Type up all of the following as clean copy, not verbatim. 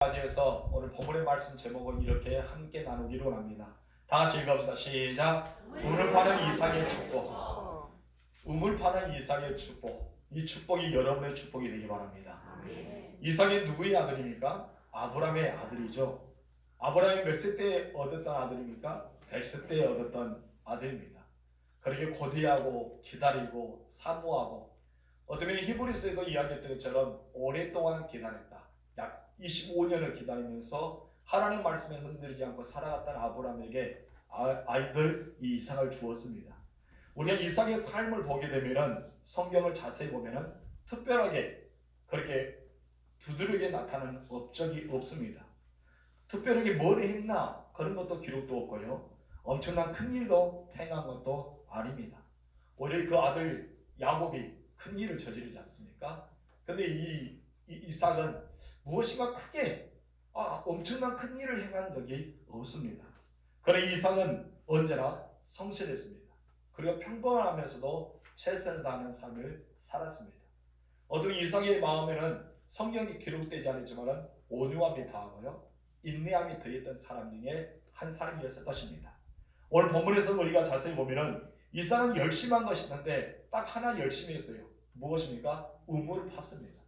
맞이해서 오늘 본문의 말씀 제목은 이렇게 함께 나누기로 합니다. 다 같이 읽어봅시다. 시작. 우물 파는 이삭의 축복. 우물 파는 이삭의 축복. 이 축복이 여러분의 축복이 되기 바랍니다. 이삭이 누구의 아들입니까? 아브라함의 아들이죠. 아브라함이 몇 세 때 얻었던 아들입니까? 100세 때 얻었던 아들입니다. 그렇게 고대하고 기다리고 사모하고 어쩌면 히브리서에도 이야기했던 것처럼 오랫동안 기다렸다. 약 25년을 기다리면서 하나님 말씀에 흔들리지 않고 살아갔던 아브라함에게 아이들 이삭을 주었습니다. 우리가 이삭의 삶을 보게 되면은 성경을 자세히 보면은 특별하게 그렇게 두드러지게 나타나는 업적이 없습니다. 특별하게 뭘 했나 그런 것도 기록도 없고요. 엄청난 큰 일도 행한 것도 아닙니다. 오히려 그 아들 야곱이 큰 일을 저지르지 않습니까? 근데 이삭은 무엇인가 크게 엄청난 큰 일을 행한 적이 없습니다. 그러나 이삭은 언제나 성실했습니다. 그리고 평범하면서도 최선을 다하는 삶을 살았습니다. 어떤 이삭의 마음에는 성경이 기록되지 않았지만 온유함이 다하고요 인내함이 더했던 사람 중에 한 사람이었을 것입니다. 오늘 본문에서 우리가 자세히 보면은 이삭은 열심히 한 것이 있는데 딱 하나 열심히 했어요. 무엇입니까? 우물을 팠습니다.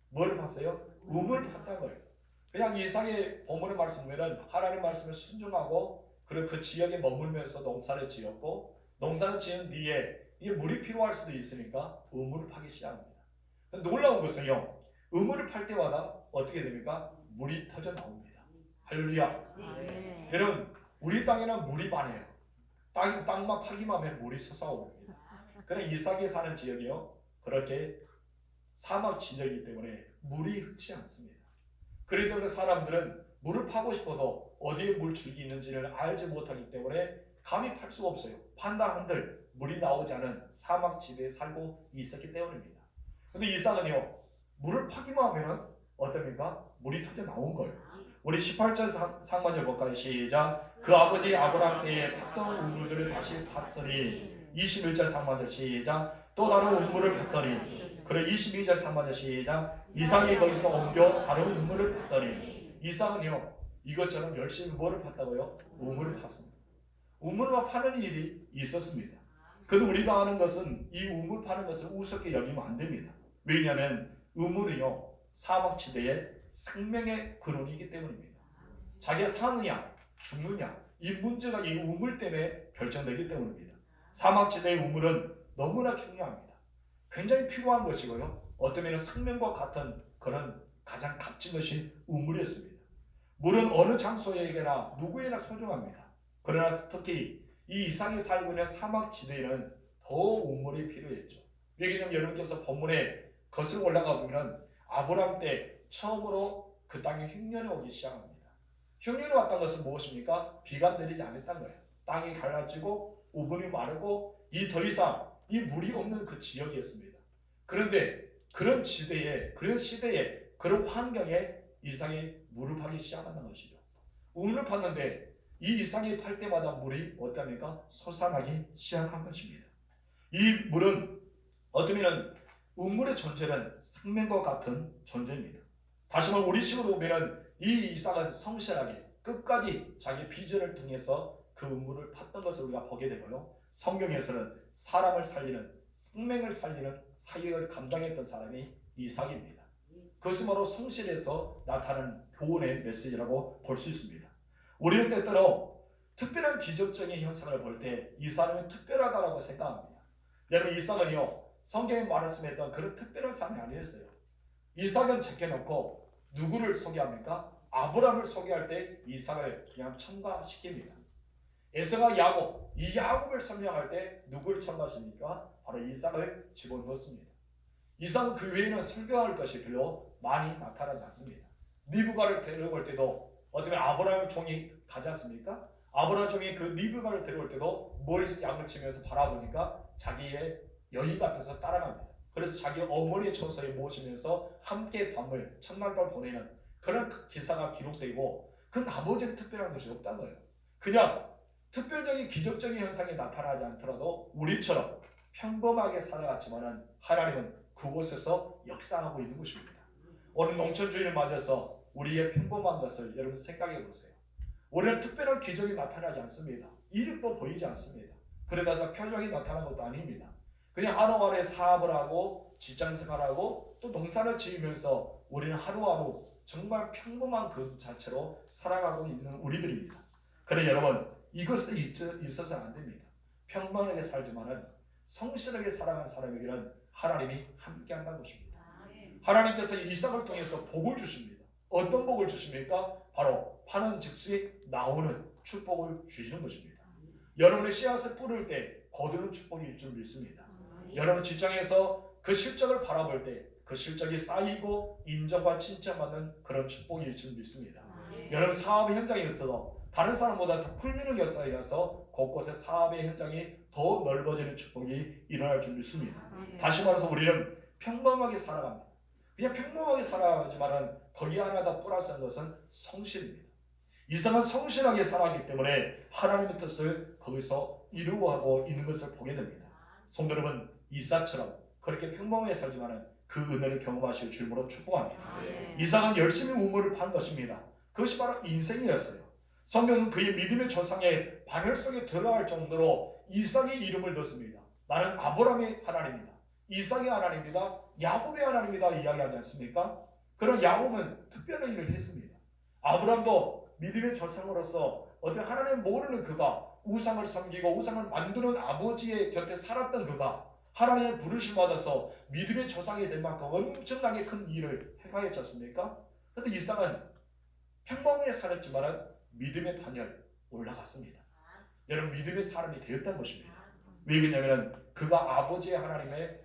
뭘 팠어요? 우물을 팠다는 거예요. 그냥 이삭의 본문의 말씀 보면은 하나님 말씀을 순종하고 그리고 그 지역에 머물면서 농사를 지었고 농사를 지은 뒤에 이게 물이 필요할 수도 있으니까 우물을 파기 시작합니다. 놀라운 것은요. 우물을 팔 때마다 어떻게 됩니까? 물이 터져 나옵니다. 할렐루야. 여러분 우리 땅에는 물이 많아요. 땅만 파기만 하면 물이 솟아오릅니다. 그러나 이삭이 사는 지역이요. 그렇게 사막 지역이기 때문에 물이 흐르지 않습니다. 그렇기 때문에 사람들은 물을 파고 싶어도 어디에 물줄기 있는지를 알지 못하기 때문에 감히 팔 수가 없어요. 판다 한들 물이 나오지 않은 사막 지대에 살고 있었기 때문입니다. 근데 이삭은요. 물을 파기만 하면 어떻습니까? 물이 터져 나온 거예요. 우리 18절 상반절 볼까요? 시작. 그 아버지 아브라함 때에 팠던 우물들을 다시 팠으니 21절 상반절 시작. 또 다른 우물을 팠더니 그래 22절 상반절 시작. 이삭이 거기서 옮겨 다른 우물을 팠더니 이삭은요 이것처럼 열심히 뭐를 팠다고요? 우물을 팠습니다. 우물을 파는 일이 있었습니다. 그런데 우리가 아는 것은 이 우물 파는 것을 우습게 여기면 안 됩니다. 왜냐하면 우물이요 사막지대의 생명의 근원이기 때문입니다. 자기가 사느냐 죽느냐 이 문제가 이 우물 때문에 결정되기 때문입니다. 사막지대의 우물은 너무나 중요합니다. 굉장히 필요한 것이고요. 어떤 면은 생명과 같은 그런 가장 값진 것이 우물이었습니다. 물은 어느 장소에게나 누구에나 소중합니다. 그러나 특히 이 이삭이 살고 있는 사막지대에는 더 우물이 필요했죠. 왜냐하면 여러분께서 본문에 거슬러 올라가 보면 아브라함 때 처음으로 그 땅에 흉년이 오기 시작합니다. 흉년이 왔다는 것은 무엇입니까? 비가 내리지 않았다는 거예요. 땅이 갈라지고 우분이 마르고 더 이상 이 물이 없는 그 지역이었습니다. 그런데 그런 지대에 그런 시대에 그런 환경에 이삭이 물을 파기 시작한다는 것이죠. 우물을 팠는데 이 이삭이 팔 때마다 물이 어떻습니까? 솟아나기 시작한 것입니다. 이 물은 어쩌면 우물의 존재는 생명과 같은 존재입니다. 다시 말해 우리식으로 보면 이 이삭은 성실하게 끝까지 자기 비전을 통해서 그 우물을 팠던 것을 우리가 보게 되고요. 성경에서는 사람을 살리는 생명을 살리는 사역을 감당했던 사람이 이삭입니다. 그것이 바로 성실에서 나타나는 교훈의 메시지라고 볼 수 있습니다. 우리는 때때로 특별한 기적적인 현상을 볼 때 이 사람이 특별하다고 생각합니다. 여러분 이삭은요 성경에 말씀했던 그런 특별한 사람이 아니었어요. 이삭은 제껴놓고 누구를 소개합니까? 아브라함을 소개할 때 이삭을 그냥 첨가시킵니다. 에서가 야곱, 이 야곱을 설명할 때 누구를 첨가하십니까? 바로 이삭을 집어넣었습니다. 이삭은 그 외에는 설교할 것이 별로 많이 나타나지 않습니다. 리브가를 데려올 때도 어쩌면 아브라함 종이 가지 않습니까? 아브라함 종이 그 리브가를 데려올 때도 머리에서 양을 치면서 바라보니까 자기의 여인 같아서 따라갑니다. 그래서 자기 어머니의 처소에 모시면서 함께 밤을 첫날밤 보내는 그런 기사가 기록되고 그 나머지는 특별한 것이 없다는 거예요. 그냥 특별적인 기적적인 현상이 나타나지 않더라도 우리처럼 평범하게 살아갔지만은 하나님은 그곳에서 역사하고 있는 것입니다. 오늘 농촌 주인을 맞아서 우리의 평범한 것을 여러분 생각해 보세요. 우리는 특별한 기적이 나타나지 않습니다. 이력도 보이지 않습니다. 그러다서 표적이 나타난 것도 아닙니다. 그냥 하루하루에 사업을 하고 직장생활하고 또 농사를 지으면서 우리는 하루하루 정말 평범한 그 자체로 살아가고 있는 우리들입니다. 그래 여러분, 이것을 있어서는 안 됩니다. 평범하게 살지만은 성실하게 살아가는 사람에게는 하나님이 함께한다는 것입니다. 하나님께서 이삭을 통해서 복을 주십니다. 어떤 복을 주십니까? 바로 파는 즉시 나오는 축복을 주시는 것입니다. 여러분의 씨앗을 뿌릴 때 거두는 축복이 줄 믿습니다. 여러분 직장에서 그 실적을 바라볼 때 그 실적이 쌓이고 인정과 칭찬받는 그런 축복이 줄 믿습니다. 여러분 사업 현장에 있어도 다른 사람보다 더 풀리는 역사에 가서 곳곳에 사업의 현장이 더 넓어지는 축복이 일어날 줄 믿습니다. 다시 말해서 우리는 평범하게 살아갑니다. 그냥 평범하게 살아가지만은 거기에 하나 더 플러스한 것은 성실입니다. 이삭은 성실하게 살아가기 때문에 하나님의 뜻을 거기서 이루어가고 있는 것을 보게 됩니다. 성도 여러분, 이삭처럼 그렇게 평범하게 살지만은 그 은혜를 경험하실 줄로 축복합니다. 이삭은 열심히 우물을 판 것입니다. 그것이 바로 인생이었어요. 성경은 그의 믿음의 조상의 반열 속에 들어갈 정도로 이삭의 이름을 넣습니다. 나는 아브라함의 하나님이다, 이삭의 하나님이다, 야곱의 하나님이다 이야기하지 않습니까? 그런 야곱은 특별한 일을 했습니다. 아브라함도 믿음의 조상으로서 어떤 하나님 모르는 그가 우상을 섬기고 우상을 만드는 아버지의 곁에 살았던 그가 하나님의 부르심 받아서 믿음의 조상이 된 만큼 엄청나게 큰 일을 행하였지 않습니까? 그런데 이삭은 평범하게 살았지만 믿음의 반열 올라갔습니다. 여러분 믿음의 사람이 되었다는 것입니다. 왜 그러냐면 그가 아버지의 하나님의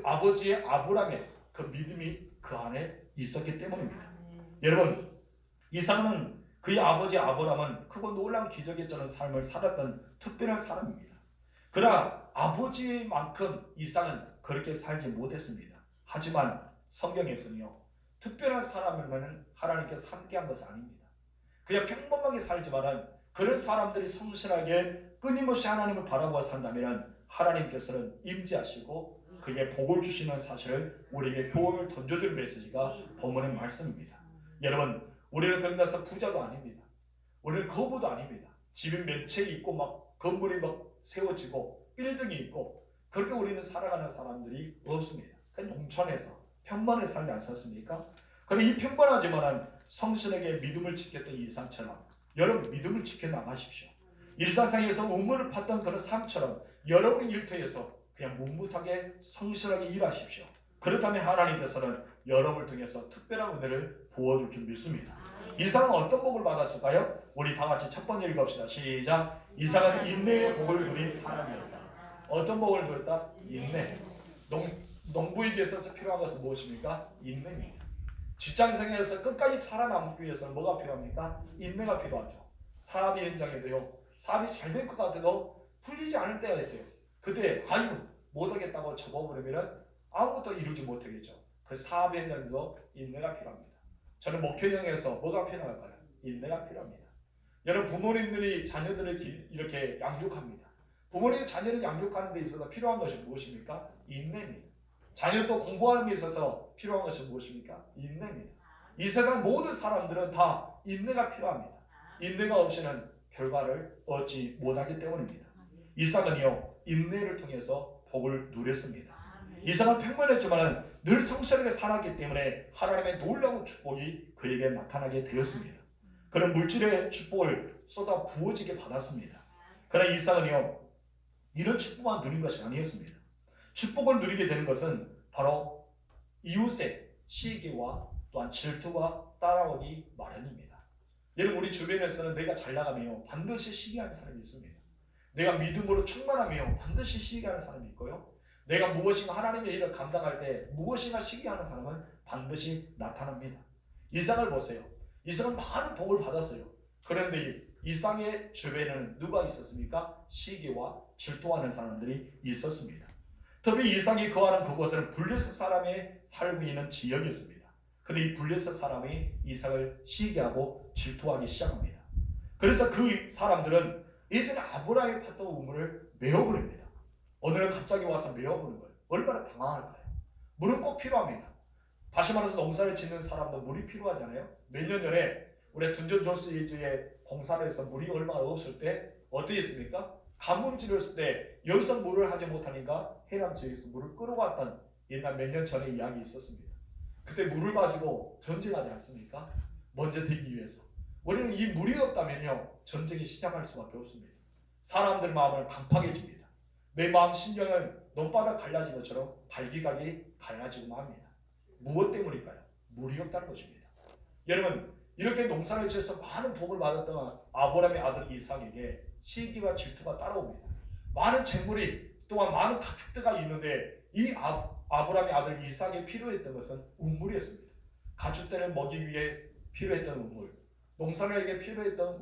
아버지의 아브라함의 그 믿음이 그 안에 있었기 때문입니다. 여러분 이삭은 그의 아버지 아브라함은 크고 놀라운 기적의 삶을 살았던 특별한 사람입니다. 그러나 아버지만큼 이삭은 그렇게 살지 못했습니다. 하지만 성경에서는요, 특별한 사람이면 하나님께서 함께한 것은 아닙니다. 그냥 평범하게 살지만은 그런 사람들이 성실하게 끊임없이 하나님을 바라보아 산다면 하나님께서는 임재하시고 그에게 복을 주시는 사실을 우리에게 교훈을 던져주는 메시지가 본문의 말씀입니다. 여러분 우리는 그런 데서 부자도 아닙니다. 우리는 거부도 아닙니다. 집이 몇 채 있고 막 건물이 막 세워지고 빌딩이 있고 그렇게 우리는 살아가는 사람들이 없습니다. 농촌에서 평범하게 살지 않습니까? 그런데 이 평범하지만 성실하게 믿음을 지켰던 이삭처럼 여러분 믿음을 지켜나가십시오. 일상상에서 우물을 팠던 그런 삶처럼 여러분의 일터에서 그냥 묵묵하게 성실하게 일하십시오. 그렇다면 하나님께서는 여러분을 통해서 특별한 은혜를 부어줄 줄 믿습니다. 이삭은 어떤 복을 받았을까요? 우리 다 같이 첫 번째 읽읍시다. 시작. 이삭은 인내의 복을 누린 사람이었다. 어떤 복을 누렸다? 인내. 농부에게 있어서 필요한 것은 무엇입니까? 인내입니다. 직장생활에서 끝까지 살아남기 위해서는 뭐가 필요합니까? 인내가 필요하죠. 사업의 현장에도요. 사업이 잘 될 것 같아도 풀리지 않을 때가 있어요. 그때 아이고 못하겠다고 접어버리면 아무것도 이루지 못하겠죠. 그 사업의 현장에도 인내가 필요합니다. 저는 목회형에서 뭐가 필요할까요? 인내가 필요합니다. 여러분 부모님들이 자녀들을 이렇게 양육합니다. 부모님이 자녀를 양육하는 데 있어서 필요한 것이 무엇입니까? 인내입니다. 자녀도 공부하는 데 있어서 필요한 것이 무엇입니까? 인내입니다. 이 세상 모든 사람들은 다 인내가 필요합니다. 인내가 없이는 결과를 얻지 못하기 때문입니다. 이삭은요 인내를 통해서 복을 누렸습니다. 이삭은 평범했지만 늘 성실하게 살았기 때문에 하나님의 놀라운 축복이 그에게 나타나게 되었습니다. 그런 물질의 축복을 쏟아 부어지게 받았습니다. 그러나 이삭은요 이런 축복만 누린 것이 아니었습니다. 축복을 누리게 되는 것은 바로 이웃의 시기와 또한 질투가 따라오기 마련입니다. 여러분 우리 주변에서는 내가 잘 나가면 반드시 시기하는 사람이 있습니다. 내가 믿음으로 충만하면 반드시 시기하는 사람이 있고요. 내가 무엇인가 하나님의 일을 감당할 때 무엇인가 시기하는 사람은 반드시 나타납니다. 이삭을 보세요. 이삭은 많은 복을 받았어요. 그런데 이삭의 주변에는 누가 있었습니까? 시기와 질투하는 사람들이 있었습니다. 특히 이삭이 거하는 그곳은 블레셋 사람의 살고 있는 지역이었습니다. 그런데 이 블레셋 사람이 이삭을 시기하고 질투하기 시작합니다. 그래서 그 사람들은 예전에 아브라함이 팠던 우물을 메워버립니다. 오늘은 갑자기 와서 메워보는 거예요. 얼마나 당황할까요? 물은 꼭 필요합니다. 다시 말해서 농사를 짓는 사람도 물이 필요하잖아요. 몇 년 전에 우리 둔전 조수지에 공사를 해서 물이 얼마나 없을 때 어떻게 했습니까? 가물을 찔렀을 때 여기서 물을 하지 못하니까 해남 지역에서 물을 끌어왔던 옛날 몇 년 전에 이야기 있었습니다. 그때 물을 가지고 전쟁하지 않습니까? 먼저 되기 위해서. 우리는 이 물이 없다면요 전쟁이 시작할 수밖에 없습니다. 사람들 마음을 강팍해집니다. 내 마음 심령은 논바닥 갈라진 것처럼 발기각이 갈라지고 맙니다. 무엇 때문일까요? 물이 없다는 것입니다. 여러분 이렇게 농사를 지어서 많은 복을 받았던 아브라함의 아들 이삭에게 시기와 질투가 따라옵니다. 많은 재물이 또한 많은 가축대가 있는데 이 아브라함의 아들 이삭에 필요했던 것은 우물이었습니다. 가축대를 먹이기 위해 필요했던 우물, 농사에게 필요했던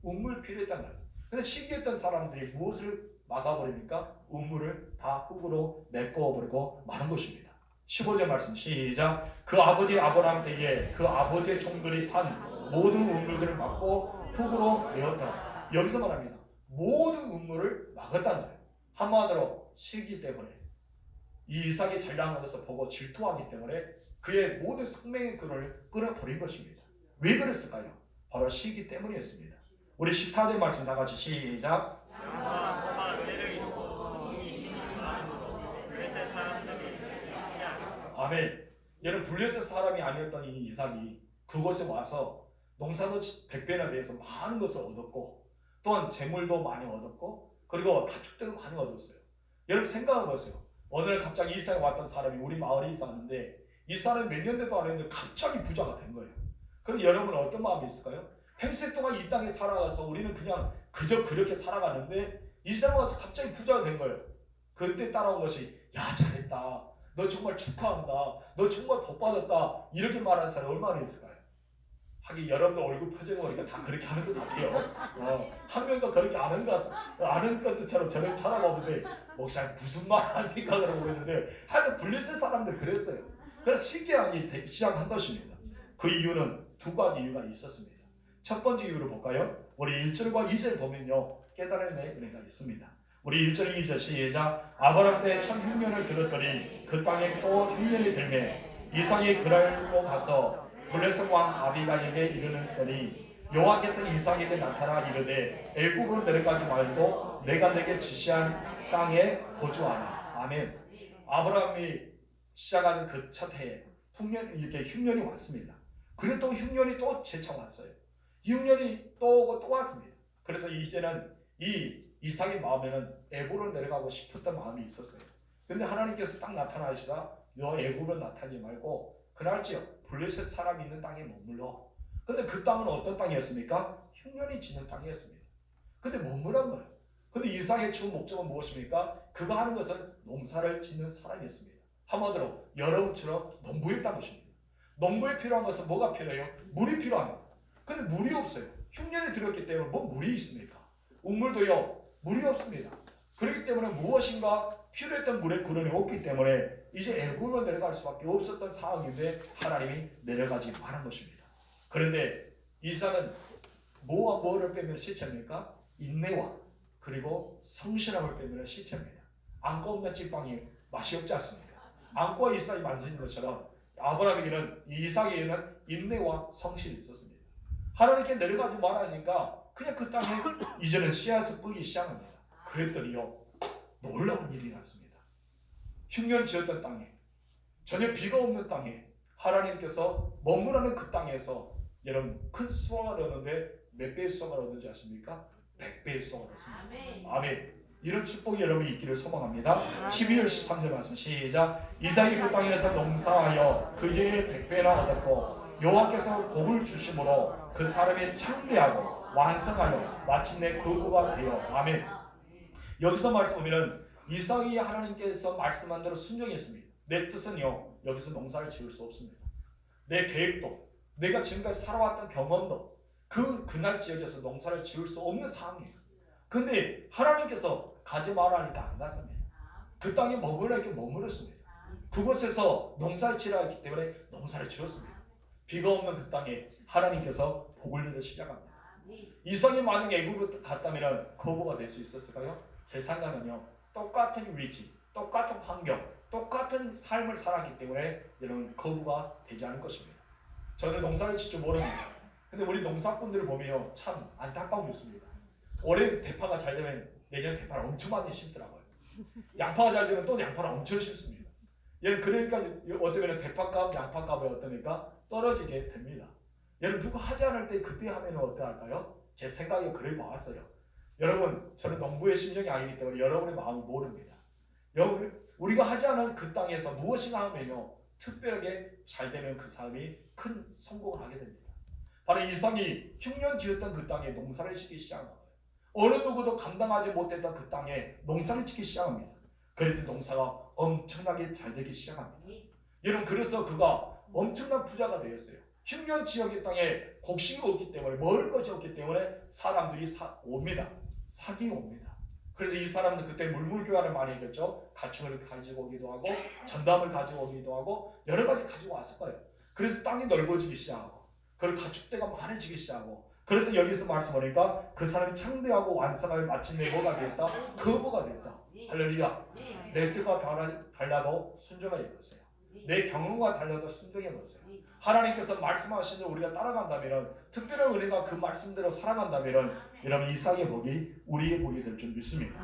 우물 필요했단 말이에요. 그런데 시기했던 사람들이 무엇을 막아버립니까? 우물을 다 흙으로 메꿔버리고 마는 것입니다. 15절 말씀 시작. 그 아버지 아브라함 때에 그 아버지의 종들이 판 모든 우물들을 막고 흙으로 메었더라. 여기서 말합니다. 모든 우물을 막았다는 거예요. 한마디로 시기 때문에 이 이삭이 잘난 것을 보고 질투하기 때문에 그의 모든 생명의 끈을 끊어버린 것입니다. 왜 그랬을까요? 바로 시기 때문이었습니다. 우리 14절 말씀 다 같이 시작. 아멘. 여러분 블레셋 사람이 아니었던 이 이삭이 그곳에 와서 농사도 100배나 돼서 많은 것을 얻었고 또한 재물도 많이 얻었고 그리고 가축들도 많이 얻었어요. 여러분 생각해 보세요. 어느 날 갑자기 이삭에 왔던 사람이 우리 마을에 있었는데 이 사람이 몇 년 돼도 안 했는데 갑자기 부자가 된 거예요. 그럼 여러분은 어떤 마음이 있을까요? 평생 동안 이 땅에 살아가서 우리는 그냥 그저 그렇게 살아가는데 이 사람 와서 갑자기 부자가 된 거예요. 그때 따라온 것이 야 잘했다. 너 정말 축하한다. 너 정말 복 받았다. 이렇게 말하는 사람이 얼마나 있을까요? 하긴 여러분들 얼굴 표정을 보니까 다 그렇게 하는 것 같아요. 한 명도 그렇게 아는 것처럼 저를 쳐다보는데 목사님 무슨 말 하니까 그러고 있는데 하여튼 블레셋 사람들 그랬어요. 그래서 신기하게 시작한 것입니다. 그 이유는 두 가지 이유가 있었습니다. 첫 번째 이유를 볼까요? 우리 1절과 2절 보면요 깨달음의 은혜가 있습니다. 우리 1절 2절 시작. 아브라함 때 첫 흉년을 들었더니 그 땅에 또 흉년이 들매 이삭이 그랄로 가서 블레셋 왕 아비갈에게 이르렀더니 여호와께서 이삭에게 나타나 이르되 애굽으로 내려가지 말고 내가 내게 지시한 땅에 거주하라. 아멘. 아브라함이 시작하는 그 첫 해에 흉년이 왔습니다. 그리고 또 흉년이 또 재차 왔어요. 흉년이 또 왔습니다. 그래서 이제는 이 이삭의 마음에는 애굽으로 내려가고 싶었던 마음이 있었어요. 그런데 하나님께서 딱 나타나시다 너 애굽으로 나타나지 말고 그날지역 블레셋 사람이 있는 땅에 머물러. 근데 그 땅은 어떤 땅이었습니까? 흉년이 지는 땅이었습니다. 근데 머무란 거예요. 근데 이삭의 주 목적은 무엇입니까? 그가 하는 것은 농사를 짓는 사람이었습니다. 한마디로 여러분처럼 농부였다는 것입니다. 농부에 필요한 것은 뭐가 필요해요? 물이 필요합니다. 근데 물이 없어요. 흉년이 들었기 때문에 뭐 물이 있습니까? 우물도요 물이 없습니다. 그렇기 때문에 무엇인가 필요했던 물의 근원이 없기 때문에 이제 애굽으로 내려갈 수밖에 없었던 상황인데 하나님이 내려가지 말한 것입니다. 그런데 이삭은 뭐와 뭐를 빼면 실체입니까? 인내와 그리고 성실함을 빼면 실체입니다. 안고 없는 찐빵이 맛이 없지 않습니까? 안고와 이삭이 만드는 것처럼 아브라함에게는 이삭에게는 인내와 성실이 있었습니다. 하나님께 내려가지 말하니까 그냥 그 땅에 이제는 씨앗을 뿌기 시작합니다. 그랬더니요 놀라운 일이 났습니다. 흉년 지었던 땅에 전혀 비가 없는 땅에 하나님께서 머무르는 그 땅에서 여러분 큰 수확을 얻는데 몇 배의 수확을 얻는지 아십니까? 100배의 수확을 얻습니다. 아멘. 이런 축복이 여러분이 있기를 소망합니다. 12절 13절 말씀 시작. 이삭이 그 땅에서 농사하여 그에게 100배나 얻었고 여호와께서 복을 주심으로 그 사람이 창대하고 완성하여 마침내 거부가 되어. 아멘. 여기서 말씀 보면은 이삭이 하나님께서 말씀한 대로 순종했습니다. 내 뜻은요 여기서 농사를 지을 수 없습니다. 내 계획도 내가 지금까지 살아왔던 경험도 그날 지역에서 농사를 지을 수 없는 상황이에요. 근데 하나님께서 가지 말라니까 안 갔습니다. 그 땅에 머무르게 머무르습니다. 그곳에서 농사를 지으라 했기 때문에 농사를 지었습니다. 비가 없는 그 땅에 하나님께서 복을 내려 시작합니다. 이삭이 만약에 애굽으로 갔다면 거부가 될 수 있었을까요? 제 생각은요 똑같은 위치, 똑같은 환경, 똑같은 삶을 살았기 때문에 여러분 거부가 되지 않을 것입니다. 저는 농사를 직접 모릅니다. 근데 우리 농사꾼들을 보면 참 안타까움이 있습니다. 올해 대파가 잘 되면 내년 대파를 엄청 많이 심더라고요. 양파가 잘 되면 또 양파를 엄청 심습니다. 그러니까 어쩌면 대파값, 양파값이 어떠니까 떨어지게 됩니다. 여러분 누가 하지 않을 때 그때 하면 어떡할까요? 제 생각에 그래 봤어요. 여러분 저는 농부의 심령이 아니기 때문에 여러분의 마음을 모릅니다. 여러분 우리가 하지 않은 그 땅에서 무엇인가 하면요 특별하게 잘 되면 그 사람이 큰 성공을 하게 됩니다. 바로 이삭이 흉년 지었던 그 땅에 농사를 짓기 시작한 거예요. 어느 누구도 감당하지 못했던 그 땅에 농사를 짓기 시작합니다. 그런데 농사가 엄청나게 잘 되기 시작합니다. 여러분 그래서 그가 엄청난 부자가 되었어요. 흉년 지역의 땅에 곡식이 없기 때문에 먹을 것이 없기 때문에 사람들이 옵니다. 사기에 옵니다. 그래서 이 사람들 그때 물물교환을 많이 했겠죠. 가축을 가지고 오기도 하고 전담을 가지고 오기도 하고 여러 가지 가지고 왔을 거예요. 그래서 땅이 넓어지기 시작하고 그리고 가축대가 많아지기 시작하고 그래서 여기서 말씀하니까 그 사람이 창대하고 완성하여 마침내 뭐가 됐다? 거부가 됐다. 할렐루야. 내 뜻과 달라도 순종하여 보세요. 내 경험과 달라도 순종해 보세요. 하나님께서 말씀하신 우리가 따라간다면 특별한 은혜가 그 말씀대로 살아간다면 여러분 이삭의 복이 우리의 복이 될 줄 믿습니다.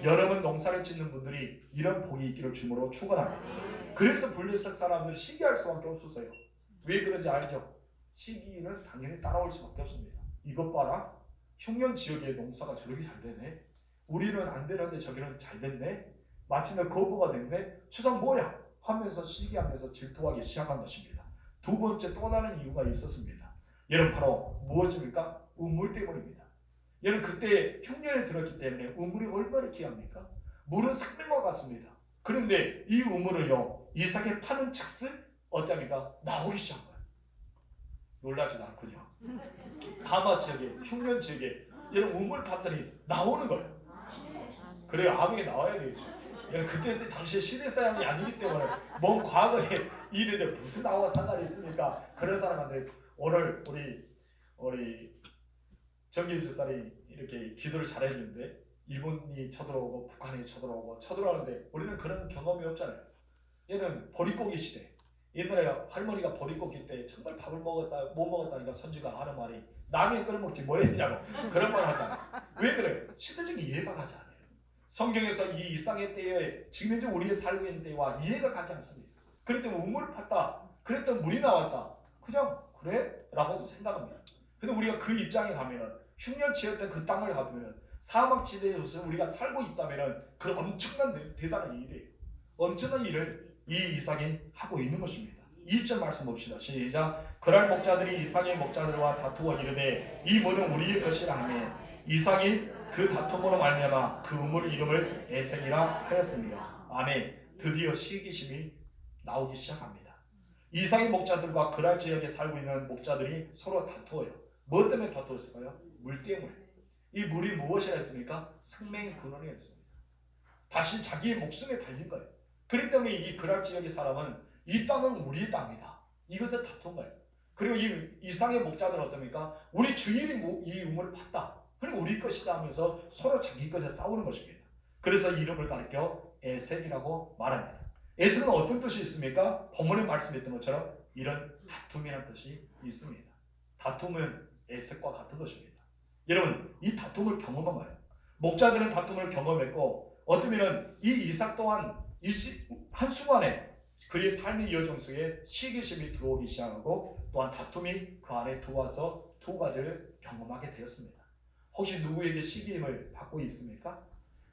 여러분 농사를 짓는 분들이 이런 복이 있기를 주므로 축원합니다. 그래서 블레셋 사람들이 시기할 수밖에 없었어요. 왜 그런지 알죠? 시기는 당연히 따라올 수밖에 없습니다. 이것 봐라. 흉년 지역의 농사가 저렇게 잘 되네. 우리는 안 되는데 저기는 잘 됐네. 마침내 거부가 됐네. 추상 뭐야? 하면서 시기하면서 질투하기 시작한 것입니다. 두 번째 또 다른 이유가 있었습니다. 여러분 바로 무엇입니까? 우물 때문입니다. 여러분 그때 흉년에 들었기 때문에 우물이 얼마나 귀합니까? 물은 생명과 같습니다. 그런데 이 우물을요 이삭이 파는 즉슨 어떻습니까? 나오기 시작한 거예요. 놀라지도 않군요. 사막 지역에 흉년 지역에 이런 우물 봤더니 나오는 거예요. 그래요. 아무게 나와야 되겠죠. 그때 당시 시대 사람이 아니기 때문에 먼 과거에 일인데 무슨 나와 상관이 있습니까? 그런 사람한테 오늘 우리 정규 집사님 이렇게 기도를 잘해주는데 일본이 쳐들어오고 북한이 쳐들어오는데 우리는 그런 경험이 없잖아요. 얘는 보릿고기 시대. 옛날에 할머니가 보릿고기 때 정말 밥을 못 먹었다니까 선지가 하는 말이 남이 끓여먹지 뭘 했냐고 그런 말 하잖아요. 왜 그래요? 시대적인 이해가 가지 않아요. 성경에서 이 이삭의 때에 지금 현재 우리가 살고 있는 때와 이해가 가지 않습니다. 그럴 때 우물을 팠다. 그랬더니 물이 나왔다. 그냥 그래? 라고 생각합니다. 근데 우리가 그 입장에 가면은 흉년 지었던 그 땅을 가보면 사막지대에서 우리가 살고 있다면은 그 엄청난 대단한 일이에요. 엄청난 일을 이 이삭이 하고 있는 것입니다. 2절 말씀 봅시다. 시작. 그날 목자들이 이삭의 목자들과 다투어 이르되 이 물은 우리의 것이라 하며 이삭이 그 다툼으로 말미암아 그 우물 이름을 에색이라 하였습니다. 아멘. 드디어 시기심이 나오기 시작합니다. 이삭의 목자들과 그랄 지역에 살고 있는 목자들이 서로 다투어요. 뭐 때문에 다투었을까요? 물 때문에. 이 물이 무엇이라 했습니까? 생명의 근원이었습니다. 다시 자기의 목숨에 달린 거예요. 그렇기 때문에 이 그랄 지역의 사람은 이 땅은 우리 땅이다. 이것을 다툰 거예요. 그리고 이 이삭의 목자들은 어떻습니까? 우리 주인이 이 우물을 팠다. 그리고 우리 것이다 하면서 서로 자기 것에 싸우는 것입니다. 그래서 이름을 가리켜 에색이라고 말합니다. 에색은 어떤 뜻이 있습니까? 본문에 말씀했던 것처럼 이런 다툼이라는 뜻이 있습니다. 다툼은 에색과 같은 것입니다. 여러분 이 다툼을 경험한 거예요. 목자들은 다툼을 경험했고 어쩌면 이 이삭 또한 한순간에 그의 삶의 여정 속에 시기심이 들어오기 시작하고 또한 다툼이 그 안에 들어와서 두 가지를 경험하게 되었습니다. 혹시 누구에게 시기임을 받고 있습니까?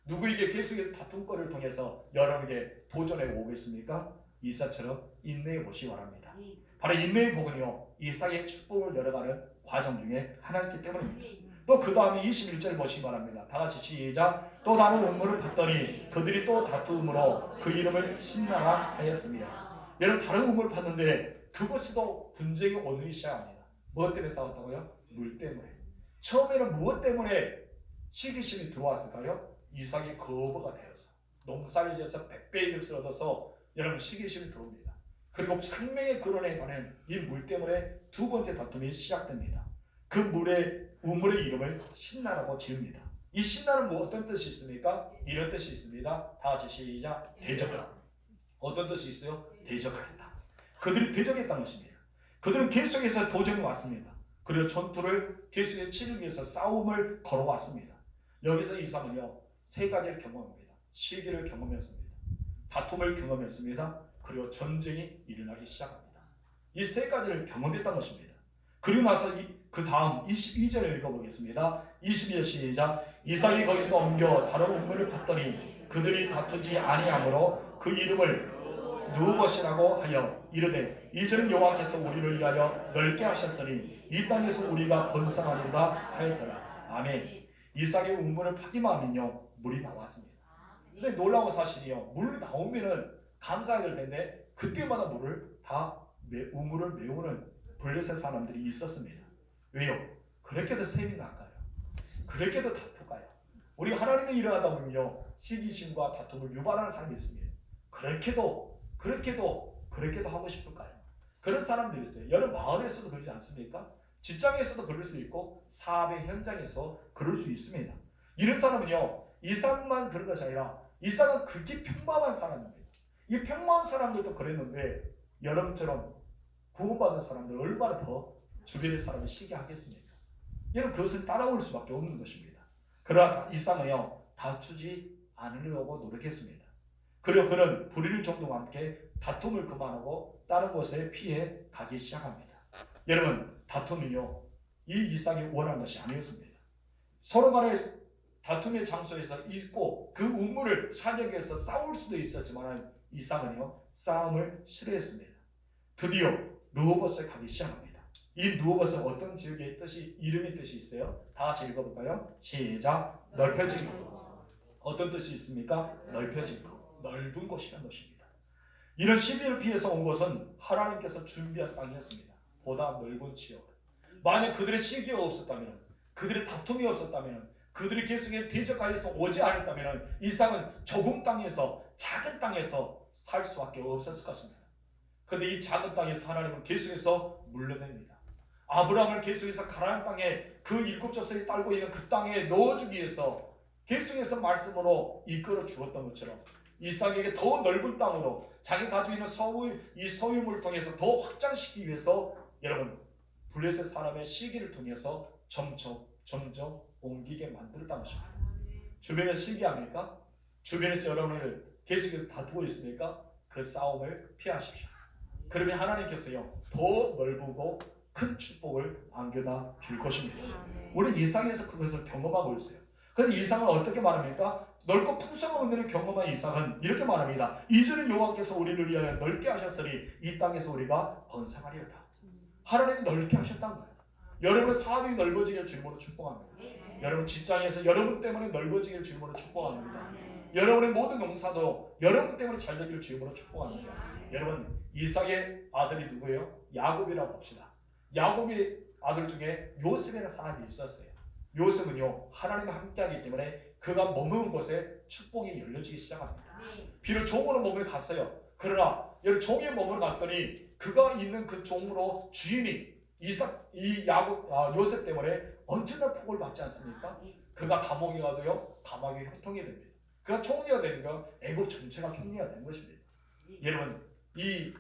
누구에게 계속해서 다툼거리를 통해서 여러분에게 도전해 오겠습니까? 이삭처럼 인내해 보시기 바랍니다. 바로 인내의 복은요 이삭의 축복을 열어가는 과정 중에 하나이기 때문입니다. 또 그 다음에 21절 보시기 바랍니다. 다 같이 시작. 또 다른 우물을 봤더니 그들이 또 다툼으로 그 이름을 신나라 하였습니다. 여러분 다른 우물을 봤는데 그것도 분쟁이 오기 시작합니다. 무엇 때문에 싸웠다고요? 물 때문에. 처음에는 무엇 때문에 시기심이 들어왔을까요? 이삭이 거부가 되어서 농사를 지어서 100배의 값을 얻어서 여러분 시기심이 들어옵니다. 그리고 생명의 근원에 가는 이 물 때문에 두 번째 다툼이 시작됩니다. 그 우물의 이름을 신나라고 지읍니다. 이 신나는 뭐 어떤 뜻이 있습니까? 이런 뜻이 있습니다. 다 같이 시작. 대적하다. 어떤 뜻이 있어요? 대적하였다. 그들이 대적했다는 것입니다. 그들은 계속해서 도전이 왔습니다. 그리고 전투를 계속해서 치르기 위해서 싸움을 걸어왔습니다. 여기서 이삭은요, 세 가지를 경험합니다. 시기를 경험했습니다. 다툼을 경험했습니다. 그리고 전쟁이 일어나기 시작합니다. 이 세 가지를 경험했다는 것입니다. 그리고 나서 그 다음 22절을 읽어보겠습니다. 22절 시작. 이삭이 거기서 옮겨 다른 우물을 팠더니 그들이 다투지 아니하므로 그 이름을 누봇이라고 하여 이르되 이전은 여호와께서 우리를 위하여 넓게 하셨으니 이 땅에서 우리가 번성하리라 하였더라. 아멘. 이삭의 우물을 파기만 하면요, 물이 나왔습니다. 근데 놀라운 사실이요, 물이 나오면은 감사해야 될 텐데 그때마다 우물을 메우는 블레셋 사람들이 있었습니다. 왜요? 그렇게도 셈이 나가요. 그렇게도 다투가요. 우리 하나님의 일을 하다 보면요, 시기심과 다툼을 유발하는 사람이 있습니다. 그렇게도 하고 싶을까요? 그런 사람들이 있어요. 여러분 마을에서도 그러지 않습니까? 직장에서도 그럴 수 있고 사업의 현장에서 그럴 수 있습니다. 이런 사람은요, 이삭만 그런 것이 아니라 이삭은 극히 평범한 사람입니다. 이 평범한 사람들도 그랬는데 여러분처럼 구원받은 사람들 얼마나 더 주변의 사람이 시기하겠습니까? 여러분 그것을 따라올 수밖에 없는 것입니다. 그러나 이삭은요, 다투지 않으려고 노력했습니다. 그리고 그는 불의를 정도와 함께 다툼을 그만하고 다른 곳에 피해 가기 시작합니다. 여러분 다툼은요, 이 이삭이 원한 것이 아니었습니다. 서로 간에 다툼의 장소에서 있고 그 우물을 차지하기 위해서 싸울 수도 있었지만 이삭은요, 싸움을 싫어했습니다. 드디어 르호봇에 가기 시작합니다. 이 르호봇은 어떤 지역의 이름의 뜻이 있어요? 다 같이 읽어볼까요? 시작. 넓혀진 것. 어떤 뜻이 있습니까? 넓혀진 것. 넓은 곳이라는 것입니다. 이런 시비를 피해서 온 곳은 하나님께서 준비한 땅이었습니다. 보다 넓은 지역. 만약 그들의 시기가 없었다면, 그들의 다툼이 없었다면, 그들이 계속해서 대적하여서 오지 않았다면 이삭은 좁은 땅에서, 작은 땅에서 살 수밖에 없었을 것입니다. 그런데 이 작은 땅에서 하나님은 계속해서 물러냅니다. 아브라함을 계속해서 가나안 땅에 그 일곱 젖소에 딸고 있는 그 땅에 넣어주기 위해서 계속해서 말씀으로 이끌어 주었던 것처럼 이삭에게 더 넓은 땅으로 자기 가지고 있는 이 소유물을 통해서 더 확장시키기 위해서 여러분 블레셋 사람의 시기를 통해서 점점 옮기게 만들었다는 것입니다. 주변에 시기합니까? 주변에서 여러분을 계속해서 다투고 있으니까 그 싸움을 피하십시오. 그러면 하나님께서요, 더 넓고 큰 축복을 안겨다 줄 것입니다. 우리 이삭에서 그것을 경험하고 있어요. 그런데 이삭은 어떻게 말합니까? 넓고 풍성한 은혜를 경험한 이삭은 이렇게 말합니다. 이전에 여호와께서 우리를 위하여 넓게 하셨으니 이 땅에서 우리가 번성하리로다. 하나님이 넓게 하셨다는 거예요. 여러분 사업이 넓어지길 주님으로 축복합니다. 여러분 직장에서 여러분 때문에 넓어지길 주님으로 축복합니다. 여러분의 모든 농사도 여러분 때문에 잘 되기를 주님으로 축복합니다. 여러분 이삭의 아들이 누구예요? 야곱이라고 봅시다. 야곱의 아들 중에 요셉이라는 사람이 있었어요. 요셉은요, 하나님과 함께하기 때문에 그가 머무는 곳에 축복이 열려지기 시작합니다. 비록 종으로 머물러 갔어요. 그러나 여기 종에 머물러 갔더니 그가 있는 그 종으로 주인이 요셉 때문에 엄청난 복을 받지 않습니까? 그가 감옥에 가도요, 감옥의 형통이 됩니다. 그가 총리가 되니까 애국 전체가 총리가 된 것입니다. 여러분 이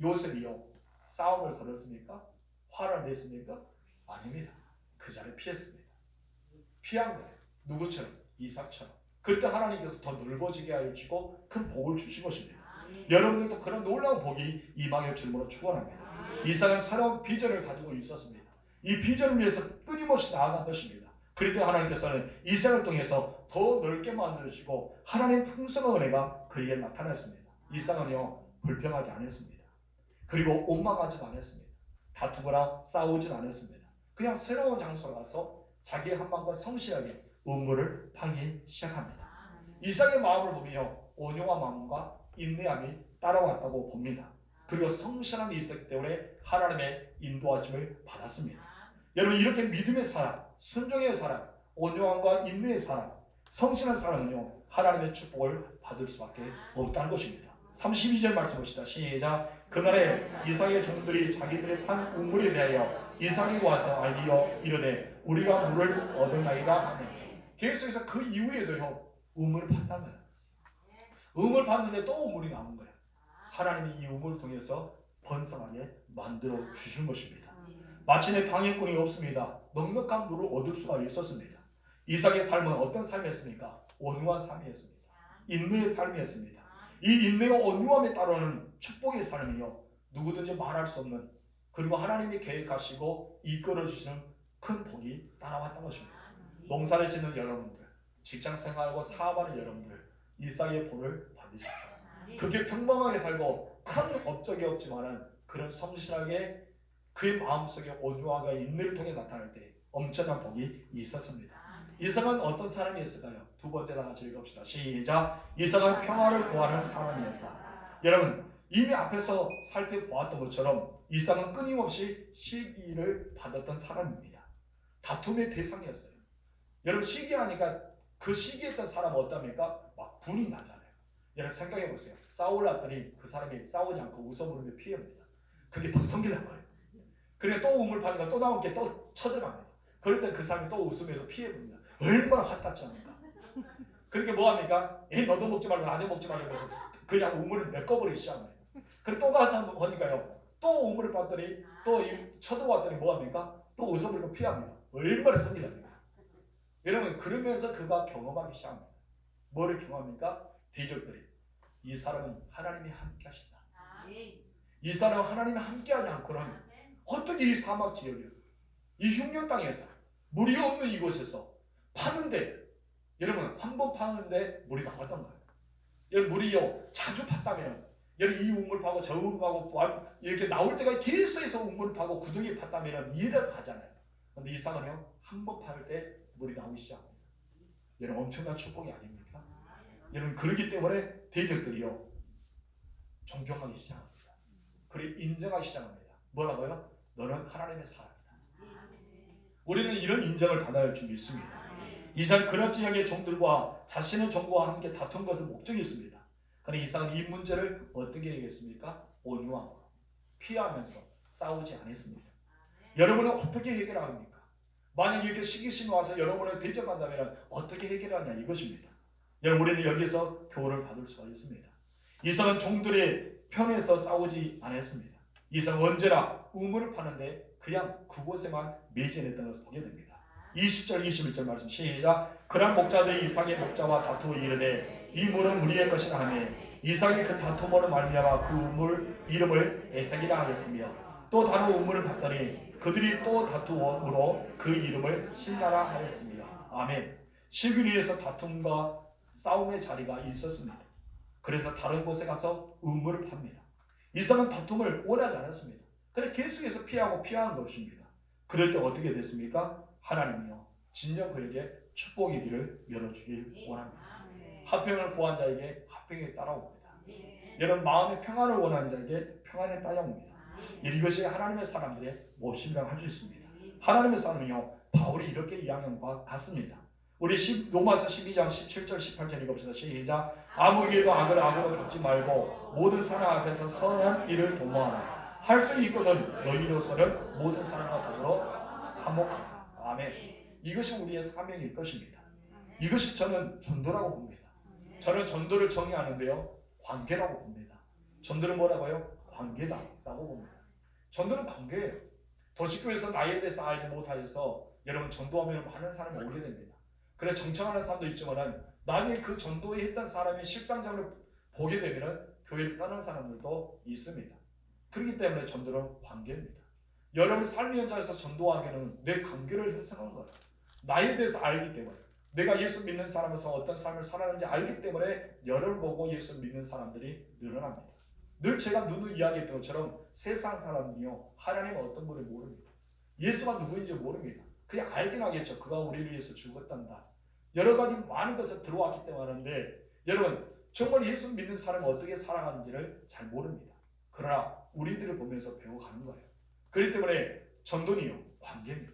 요셉이요, 싸움을 걸었습니까? 화를 냈습니까? 아닙니다. 그 자리에 피했습니다. 피한 거예요. 누구처럼? 이삭처럼. 그럴 때 하나님께서 더 넓어지게 하여 주시고 큰 복을 주신 것입니다. 여러분들도 그런 놀라운 복이 임하길 주님으로 축원합니다. 이삭은 새로운 비전을 가지고 있었습니다. 이 비전을 위해서 끊임없이 나아간 것입니다. 그럴 때 하나님께서는 이삭을 통해서 더 넓게 만들어주시고 하나님의 풍성한 은혜가 그에게 나타났습니다. 이삭은요, 불평하지 않았습니다. 그리고 원망하지도 않았습니다. 다투거나 싸우진 않았습니다. 그냥 새로운 장소로 가서 자기의 한 마음과 성실하게 우물을 파기 시작합니다. 이삭의 마음을 보면요, 온유한 마음과 인내함이 따라왔다고 봅니다. 그리고 성실함이 있었기 때문에 하나님의 인도하심을 받았습니다. 여러분 이렇게 믿음의 사람, 순종의 사람, 온유함과 인내의 사람, 성실한 사람은요, 하나님의 축복을 받을 수밖에 없다는 것입니다. 32절 말씀 봅시다. 시작. 그날에 이삭의 종들이 자기들의 판 우물에 대하여 이삭이 와서 알리어 이르되 우리가 물을 얻었나이다 하네. 계속해서 그 이후에도요, 우물을 팠다는 거예요. 우물 팠는데 또 우물이 나온 거예요. 하나님이 이 우물을 통해서 번성하게 만들어 주시는 것입니다. 마침내 방해꾼이 없습니다. 넉넉한 물을 얻을 수가 있었습니다. 이삭의 삶은 어떤 삶이었습니까? 온유한 삶이었습니다. 인내의 삶이었습니다. 이 인내와 온유함에 따르는 축복의 삶이요, 누구든지 말할 수 없는, 그리고 하나님이 계획하시고 이끌어 주시는 큰 복이 따라왔던 것입니다. 농사를 짓는 여러분들, 직장생활하고 사업하는 여러분들, 이삭의 복을 받으십시오. 그게 평범하게 살고 큰 업적이 없지만은 그런 성실하게 그의 마음속에 온유함과 인내를 통해 나타날 때 엄청난 복이 있었습니다. 이삭은 어떤 사람이었을까요? 두 번째 다 같이 읽읍시다. 시작. 이삭은 평화를 구하는 사람이었다. 여러분, 이미 앞에서 살펴보았던 것처럼 이삭은 끊임없이 시기를 받았던 사람입니다. 다툼의 대상이었어요. 여러분, 시기하니까 그 시기했던 사람은 어떻습니까? 막 분이 나잖아요. 여러분 생각해 보세요. 싸우려더니 그 사람이 싸우지 않고 웃어부르며 피합니다. 그게 더 성질난 거예요. 그러니까 또 우물 파니까 또 나온 게 또 쳐들어갑니다. 그럴 때 그 사람이 또 웃으면서 피해봅니다. 얼마나 화딱지 합니까? 그렇게 뭐합니까? 너도 먹지 말고 나도 먹지 말고 해서 그냥 우물을 메꿔버리기 시작합니다. 그리고 또 가서 보니까요, 또 우물을 봤더니 또 쳐들어왔더니 뭐합니까? 또 웃어버리고 피합니다. 얼마나 성질납니까? 여러분, 그러면서 그가 경험하기 시작합니다. 뭐를 경험합니까? 대적들이, 이 사람은 하나님이 함께 하신다. 이 사람은 하나님이 함께하지 않고는 어떻게 이 사막 지역에서, 이 흉년 땅에서, 물이 없는 이곳에서 파는데, 여러분 한 번 파는데 물이 나왔던 거예요. 여러분, 물이요 자주 팠다면, 여러분 이 우물 파고 저 우물 파고 이렇게 나올 때가 계속해서 우물 파고 구덩이 팠다면 이해라도 가잖아요. 그런데 이삭은요 한 번 파를 때 물이 나오기 시작합니다. 여러분 엄청난 축복이 아닙니까? 여러분, 그렇기 때문에 대적들이요 존경하기 시작합니다. 그리고 인정하기 시작합니다. 뭐라고요? 너는 하나님의 사람이다. 우리는 이런 인정을 받아야 할 줄 믿습니다. 이삭은 그런 지역의 종들과 자신의 종과 함께 다툰 것은 목적이 있습니다. 그런데 이삭은 이 문제를 어떻게 해결했습니까? 온유함으로 피하면서 싸우지 않았습니다. 여러분은 어떻게 해결합니까? 만약 이렇게 시기심이 와서 여러분을 대적한다면 어떻게 해결하냐 이것입니다. 여러분, 우리는 여기서 교훈을 받을 수가 있습니다. 이삭은 종들의 편에서 싸우지 않았습니다. 이삭은 언제나 우물을 파는데 그냥 그곳에만 매진했던 것을 보게 됩니다. 20절 21절 말씀 시작. 그런 목자들이 이삭의 목자와 다투어 이르되 이 물은 우리의 것이라 하며 이삭이 그 다툼으로 말미암아 그 우물 이름을 에색이라 하였으며 또 다른 우물을 봤더니 그들이 또 다투므로 그 이름을 신나라 하였으며. 아멘. 시그니에서 다툼과 싸움의 자리가 있었습니다. 그래서 다른 곳에 가서 우물을 팝니다. 이삭은 다툼을 원하지 않았습니다. 그래서 계속해서 피하는 것입니다. 그럴 때 어떻게 됐습니까? 하나님이요 진정 그에게 축복의 길을 열어주길 원합니다. 화평을 구한 자에게 화평이 따라옵니다. 여러분, 마음의 평안을 원하는 자에게 평안이 따라옵니다. 이것이 하나님의 사람들의 모습이라고 할 수 있습니다. 하나님의 사람은요 바울이 이렇게 이야기한 바와 같습니다. 우리 로마서 12장 17절 18절 읽읍시다. 시작. 아무에게도 악을 악으로 갚지 말고 모든 사람 앞에서 선한 일을 도모하라. 할 수 있거든 너희로서는 모든 사람과 더불어 화목하라. 아멘. 이것이 우리의 사명일 것입니다. 이것이 저는 전도라고 봅니다. 저는 전도를 정의하는데요 관계라고 봅니다. 전도는 뭐라고요? 관계다라고 봅니다. 전도는 관계예요. 도시교에서 나에 대해서 알지 못하여서 여러분 전도하면 많은 사람이 오게 됩니다. 그래 정청하는 사람도 있지만 나중에 그 전도에 했던 사람이 실상적으로 보게 되면 교회를 떠난 사람들도 있습니다. 그렇기 때문에 전도는 관계입니다. 여러분 삶의 현장에서 전도하기는 내 관계를 형성하는 거예요. 나에 대해서 알기 때문에, 내가 예수 믿는 사람에서 어떤 삶을 살았는지 알기 때문에 여러분 보고 예수 믿는 사람들이 늘어납니다. 늘 제가 누누이 이야기했던 것처럼 세상 사람은요 하나님은 어떤 분을 모릅니다. 예수가 누구인지 모릅니다. 그냥 알긴 하겠죠. 그가 우리를 위해서 죽었단다. 여러 가지 많은 것을 들어왔기 때문에 하는데, 여러분 정말 예수 믿는 사람은 어떻게 살아가는지를 잘 모릅니다. 그러나 우리들을 보면서 배워가는 거예요. 그렇기 때문에 전도는요 관계입니다.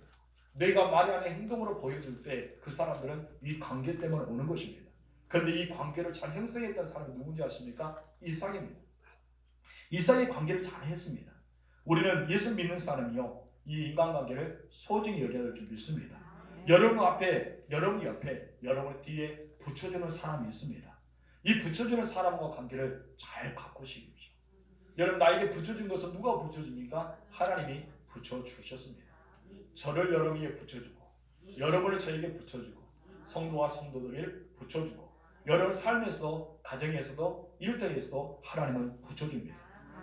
내가 말이 아닌 행동으로 보여줄 때 그 사람들은 이 관계 때문에 오는 것입니다. 그런데 이 관계를 잘 형성했던 사람이 누군지 아십니까? 이삭입니다. 이삭의 관계를 잘 했습니다. 우리는 예수 믿는 사람이요 이 인간관계를 소중히 여겨야 할 줄 믿습니다. 여러분 앞에, 여러분 옆에, 여러분 뒤에 붙여주는 사람이 있습니다. 이 붙여주는 사람과 관계를 잘 가꾸십시오. 여러분 나에게 붙여준 것은 누가 붙여줍니까? 하나님이 붙여주셨습니다. 저를 여러분에게 붙여주고 여러분을 저에게 붙여주고 성도와 성도들을 붙여주고 여러분 삶에서도 가정에서도 일터에서도 하나님은 붙여줍니다.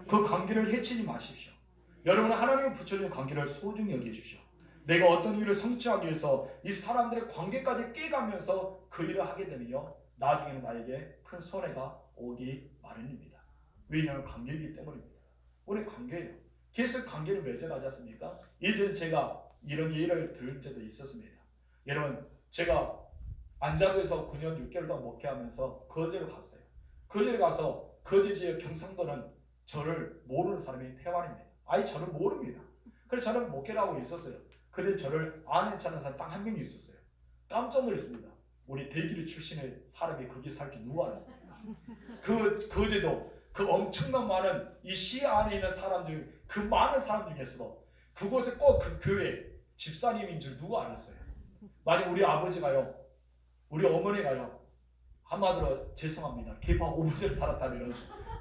그 관계를 해치지 마십시오. 여러분은 하나님이 붙여준 관계를 소중히 여기십시오. 내가 어떤 일을 성취하기 위해서 이 사람들의 관계까지 깨가면서 그 일을 하게 되면요 나중에는 나에게 큰 손해가 오기 마련입니다. 왜냐하면 관계이기 때문입니다. 우리 관계예요. 계속 관계를 맺어가지 않습니까? 예전에 제가 이런 예를 들은 적도 있었습니다. 여러분 제가 안자도에서 9년 6개월 동안 목회하면서 거제로 갔어요. 거제에 가서 거제 지역 경상도는 저를 모르는 사람이 태완입니다. 아예 저를 모릅니다. 그래서 저는 목회를 하고 있었어요. 그런데 저를 아는 척하는 사람 딱 한 명이 있었어요. 깜짝 놀랐습니다. 우리 대기리 출신의 사람이 거기 살 줄 누가 알았습니까? 그 거제도 그 엄청난 많은 이 시 안에 있는 사람 중 그 많은 사람 중에서도 그곳에 꼭 그 교회 집사님인 줄 누가 알았어요? 만약 우리 아버지가요, 우리 어머니가요, 한마디로 죄송합니다. 개판 5분을 살았다면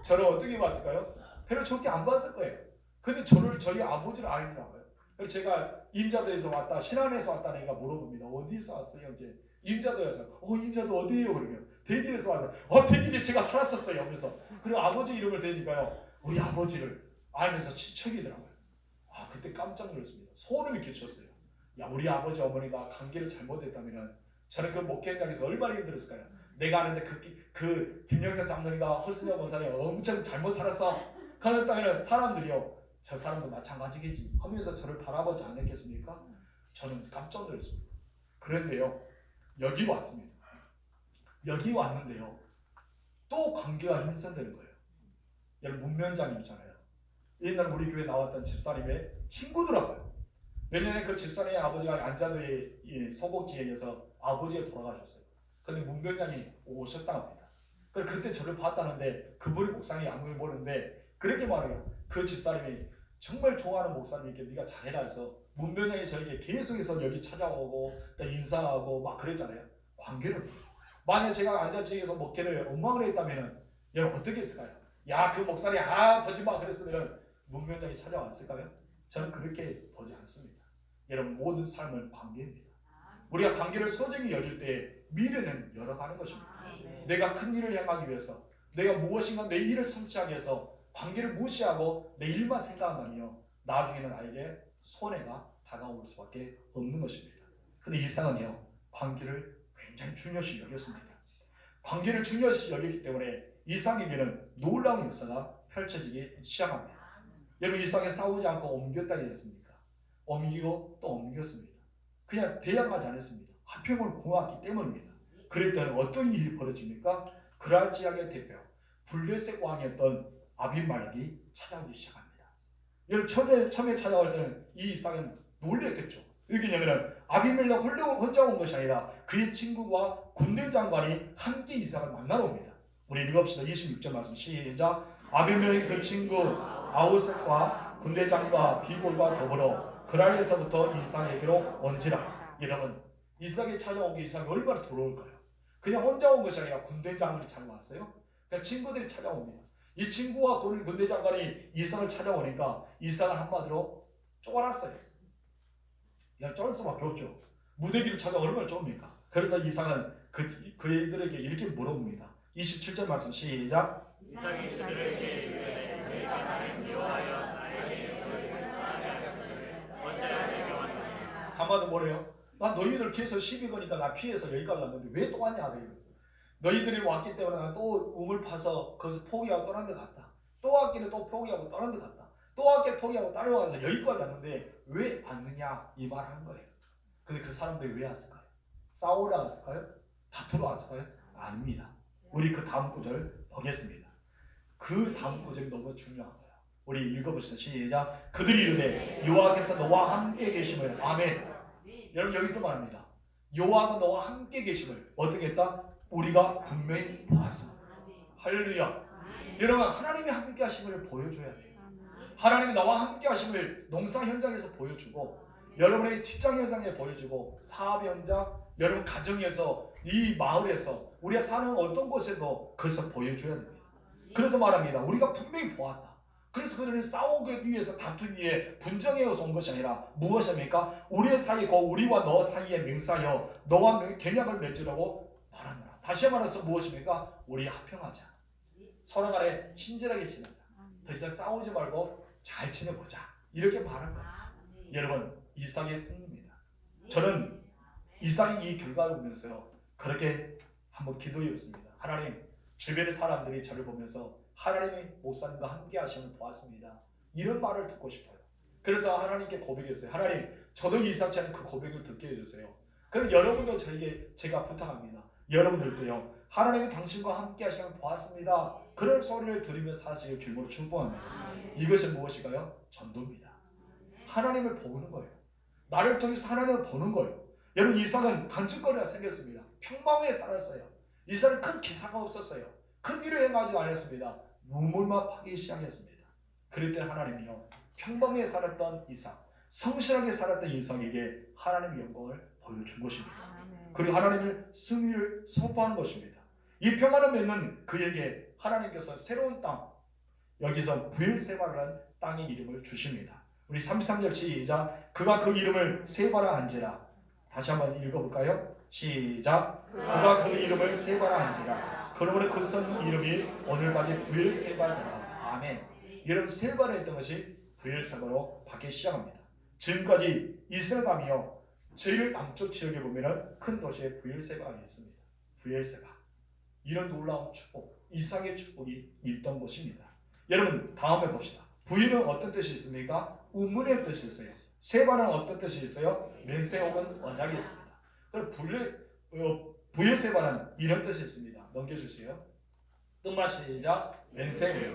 저를 어떻게 봤을까요? 별로 좋게 안 봤을 거예요. 근데 저희 아버지를 알더라고요. 그래서 제가 임자도에서 왔다, 신안에서 왔다는 애가 물어봅니다. 어디서 왔어요? 이제 임자도에서. 임자도 어디예요? 그러면 대길에서 왔어요. 대길에 제가 살았었어요. 그래서 그리고 아버지 이름을 대니까요, 우리 아버지를 알면서 치척이더라고요. 그때 깜짝 놀랐습니다. 소름이 끼쳤어요. 야, 우리 아버지 어머니가 관계를 잘못했다면 저는 그 목회 현장에서 얼마나 힘들었을까요? 내가 아는데 그 김영선 장로님과 허순영 목사님 엄청 잘못 살았어. 그랬다면 사람들이요, 저 사람도 마찬가지겠지 하면서 저를 바라보지 않았겠습니까? 저는 깜짝 놀랐습니다. 그런데요, 여기 왔습니다. 여기 왔는데요, 또 관계가 힘선되는 거예요. 여러분 문면장님이잖아요. 옛날 우리 교회 나왔던 집사님의 친구더라고요. 몇 년에 그 집사님의 아버지가 안자도의 소복지역에서 아버지가 돌아가셨어요. 근데 문병장이 오셨다고 합니다. 그때 저를 봤다는데 그분이 목사님이 안을 보는데 그렇게 말해요. 그 집사님이 정말 좋아하는 목사님에게 네가 잘해라 해서 문병장이 저에게 계속해서 여기 찾아오고 또 인사하고 막 그랬잖아요. 관계를. 만약 제가 안자지역에서 목회를 엉망을 했다면 여러분 어떻게 했을까요? 야, 그 목사님 보지 마 그랬으면 문병장이 찾아왔을까요? 저는 그렇게 보지 않습니다. 여러분 모든 삶은 관계입니다. 우리가 관계를 소중히 여길 때 미래는 열어가는 것입니다. 내가 큰 일을 행하기 위해서 내가 무엇인가 내 일을 성취하기 위해서 관계를 무시하고 내 일만 생각하면요 나중에는 나에게 손해가 다가올 수밖에 없는 것입니다. 그런데 이상은요 관계를 굉장히 중요시 여겼습니다. 관계를 중요시 여겼기 때문에 이상에게는 놀라운 역사가 펼쳐지기 시작합니다. 여러분 이상에 싸우지 않고 옮겼다니 했습니까? 옮기고 또 옮겼습니다. 그냥 대항하지 않았습니다. 화평을 공유했기 때문입니다. 그랬더니 어떤 일이 벌어집니까? 그랄 지역의 대표 블레셋 왕이었던 아비멜렉이 찾아오기 시작합니다. 여러분 처음에 찾아올 때는 이 이삭은 놀랬겠죠. 왜냐하면 아비멜렉 혼자 온 것이 아니라 그의 친구와 군대 장관이 함께 이삭을 만나러 옵니다. 우리 읽읍시다. 26절 말씀 시작. 아비멜렉 그 친구 아우셋과 군대 장관 비골과 더불어 그랄에서부터 이삭에게로 온지라. 여러분 이삭이 찾아온 게 이삭이 얼마나 돌아올까요? 그냥 혼자 온 것이 아니라 군대 장관이 찾아왔어요. 그러니까 친구들이 찾아옵니다. 이 친구와 군대 장관이 이삭을 찾아오니까 이삭은 한마디로 쫄았어요. 그냥 쫄 수밖에 없죠. 무대기를 찾아 얼마나 좁습니까? 그래서 이삭은 그들에게 이렇게 물어봅니다. 27절 말씀 시작. 이삭이 그들에게 이르되 너희가 나를 미워하여 나에게 너희를 떠나게 하였거늘 어찌하여 내게 왔느냐. 한마디로 뭐래요? 난 너희들 계속 시비 거니까 나 피해서 여기까지 왔는데 왜 또 왔냐? 너희들이 왔기 때문에 난 또 우물 파서 거기서 포기하고 떠난 데 갔다. 또 왔기는 또 포기하고 떠난 데 갔다. 또 왔기를 포기하고 따라와서 여기까지 왔는데 왜 왔느냐? 이 말 하는 거예요. 근데 그 사람들이 왜 왔을까요? 싸우러 왔을까요? 다투러 왔을까요? 아닙니다. 우리 그 다음 구절 보겠습니다. 그 다음 구절이 너무 중요한 거예요. 우리 읽어보시죠. 시작. 그들이 이르되 여호와께서 너와 함께 계심을. 아멘. 여러분 여기서 말합니다. 여호와가 너와 함께 계심을 어떻게 했다? 우리가 분명히 보았습니다. 할렐루야. 여러분 하나님이 함께 하심을 보여줘야 돼요. 하나님이 나와 함께 하심을 농사 현장에서 보여주고 여러분의 직장 현장에 보여주고 사업 현장, 여러분 가정에서 이 마을에서 우리가 사는 어떤 곳에도 그것을 보여줘야 됩니다. 그래서 말합니다. 우리가 분명히 보았다. 그래서 그들은 싸우기 위해서 다투기 위해 분쟁해서 온 것이 아니라 무엇입니까? 우리의 사이 곧 우리와 너 사이에 맹세하여 너와 계약을 맺으라고 말하노라. 다시 말해서 무엇입니까? 우리 합평하자. 서로 간에 친절하게 지내자. 더 이상 싸우지 말고 잘 지내보자. 이렇게 말한 거예요. 여러분, 이삭의 승리입니다. 저는 이삭이 이 결과를 보면서요, 그렇게 한번 기도해봤습니다. 하나님, 주변의 사람들이 저를 보면서 하나님이 목사님과 함께 하심을 보았습니다. 이런 말을 듣고 싶어요. 그래서 하나님께 고백했어요. 하나님, 저도 이삭처럼 그 고백을 듣게 해주세요. 그럼 여러분도 제가 부탁합니다. 여러분들도요, 하나님이 당신과 함께 하심을 보았습니다. 그런 소리를 들으며 사시길 주님으로 축복합니다. 이것은 무엇일까요? 전도입니다. 하나님을 보는 거예요. 나를 통해서 하나님을 보는 거예요. 여러분, 이삭은 간증거리가 생겼습니다. 평범하게 살았어요. 이삭은 큰 기사가 없었어요. 큰 일을 행하지 않았습니다. 우물만 파기 시작했습니다. 그럴 때 하나님이요, 평범하게 살았던 이삭, 성실하게 살았던 이삭에게 하나님의 영광을 보여준 것입니다. 그리고 하나님을 승리를 선포하는 것입니다. 이 평안을 맺는 그에게 하나님께서 새로운 땅, 여기서 브엘세바라는 땅의 이름을 주십니다. 우리 33절 시작. 그가 그 이름을 세바라 한지라. 다시 한번 읽어볼까요? 시작. 그가 그 이름을 세바라 한지라. 그러므로 그 성 이름이 오늘까지 브엘세바더라. 아멘. 여러분, 세바라 했던 것이 브엘세바로 바뀌기 시작합니다. 지금까지 이스라엘이요, 제일 남쪽 지역에 보면 큰 도시에 브엘세바가 있습니다. 브엘세바. 이런 놀라운 축복, 이삭의 축복이 있던 곳입니다. 여러분, 다음에 봅시다. 부인은 어떤 뜻이 있습니까? 우문의 뜻이 있어요. 세바는 어떤 뜻이 있어요? 맹세 혹은 언약이 있습니다. 그럼 브엘세바는 이런 뜻이 있습니다. 넘겨주세요. 뜻만 시작. 맹세.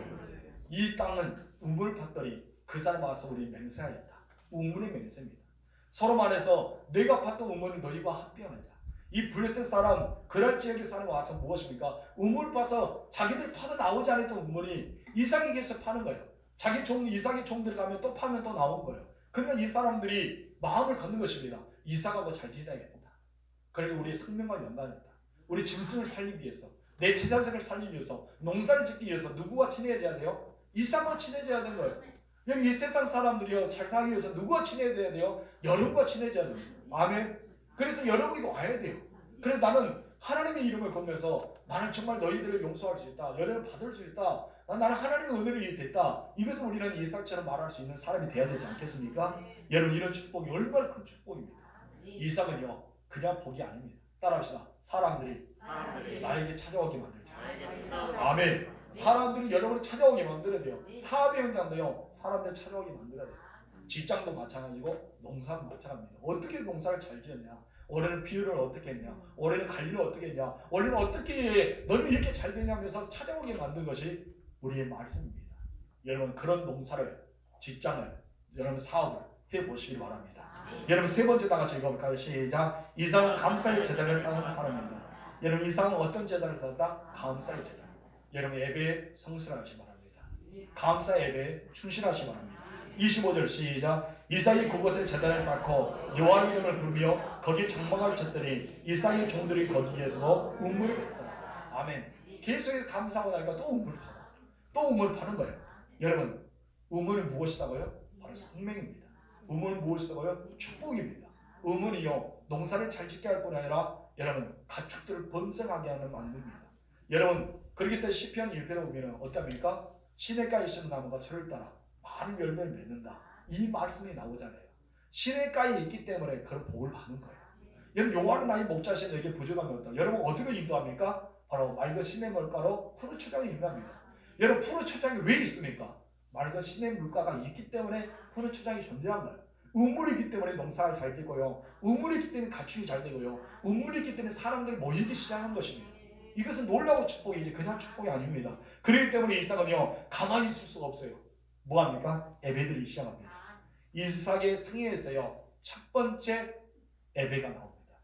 이 땅은 우물 팠더니 그 사람 와서 우리 맹세하였다. 우문의 맹세입니다. 서로 말해서 내가 팠던 우물을 너희와 합병하자. 이 블레셋 사람, 그랄 지역의 사람 와서 무엇입니까? 우물 파서 자기들 파도 나오지 않았던 우물이 이삭에게서 파는 거예요. 이삭의 종들이 가면 또 파면 또 나온 거예요. 그러니까 이 사람들이 마음을 걷는 것입니다. 이삭하고 잘 지내야겠다. 그리고 우리의 생명과 연관했다. 우리 짐승을 살리기 위해서, 내 제자식을 살리기 위해서, 농사를 짓기 위해서 누구와 친해져야 돼요? 이삭과 친해져야 되는 거예요. 여기 이 세상 사람들이요, 잘 살기 위해서 누구와 친해져야 돼요? 여러분과 친해져야 돼요. 아멘. 그래서 여러분이 와야 돼요. 그래서 나는 하나님의 이름을 걸면서 나는 정말 너희들을 용서할 수 있다. 연애를 받을 수 있다. 나는 하나님의 은혜를 됐다. 이것을 우리는 이삭처럼 말할 수 있는 사람이 돼야 되지 않겠습니까? 여러분, 이런 축복이 얼마나 큰 축복입니다. 이삭은요, 그냥 복이 아닙니다. 따라합시다. 사람들이 나에게 찾아오게 만들자. 아멘. 사람들이 여러분을 찾아오게 만들어야 돼요. 사업의 현장도요, 사람들 찾아오게 만들어야 돼요. 직장도 마찬가지고 농사도 마찬가지입니다. 어떻게 농사를 잘 지었냐? 올해는 비율을 어떻게 했냐? 올해는 관리를 어떻게 했냐? 올해는 어떻게 너는 이렇게 잘 되냐 하면서 찾아오게 만든 것이 우리의 말씀입니다. 여러분, 그런 농사를, 직장을, 여러분 사업을 해보시기 바랍니다. 여러분, 세 번째 다 같이 읽어볼까요? 시작. 이삭은 감사의 제단을 쌓은 사람입니다. 여러분, 이삭은 어떤 제단을 쌓았다? 감사의 제단. 여러분, 예배에 성실하시 바랍니다. 감사 예배에 충실하시 바랍니다. 25절 시작. 이삭이 그곳에 제단을 쌓고 여호와 이름을 부르며 거기 장막을 쳤더니 이삭의 종들이 거기에서 우물을 팠더라. 아멘. 계속해서 감사하고 나니까 또 우물을 파고 또 우물을 파는 거예요. 여러분, 우물은 무엇이다고요? 바로 생명입니다. 우물은 무엇이다고요? 축복입니다. 우물이요, 농사를 잘 짓게 할 뿐 아니라 여러분, 가축들을 번성하게 하는 만듭니다. 여러분, 그렇기 때문에 시편 1편에 보면 어떻습니까? 시냇가에 있는 나무가 철을 따라 많은 열매를 맺는다. 이 말씀이 나오잖아요. 시냇가에 있기 때문에 그런 복을 받는 거예요. 여러분, 여호와는 나의 목자시니 너에게 부족함이 없다. 여러분, 어떻게 인도합니까? 바로 맑은 시냇 물가로 푸른 초장이 인도합니다. 여러분, 푸른 초장이 왜 있습니까? 맑은 시냇 물가가 있기 때문에 푸른 초장이 존재한 거예요. 우물이 있기 때문에 농사가 잘 되고요. 우물이 있기 때문에 가축이 잘 되고요. 우물이 있기 때문에 사람들이 모이기 시작한 것입니다. 이것은 놀라운 축복이지 그냥 축복이 아닙니다. 그렇기 때문에 이삭은요, 가만히 있을 수가 없어요. 뭐합니까? 예배드리기 시작합니다. 이삭의 생애에서요, 첫 번째 예배가 나옵니다.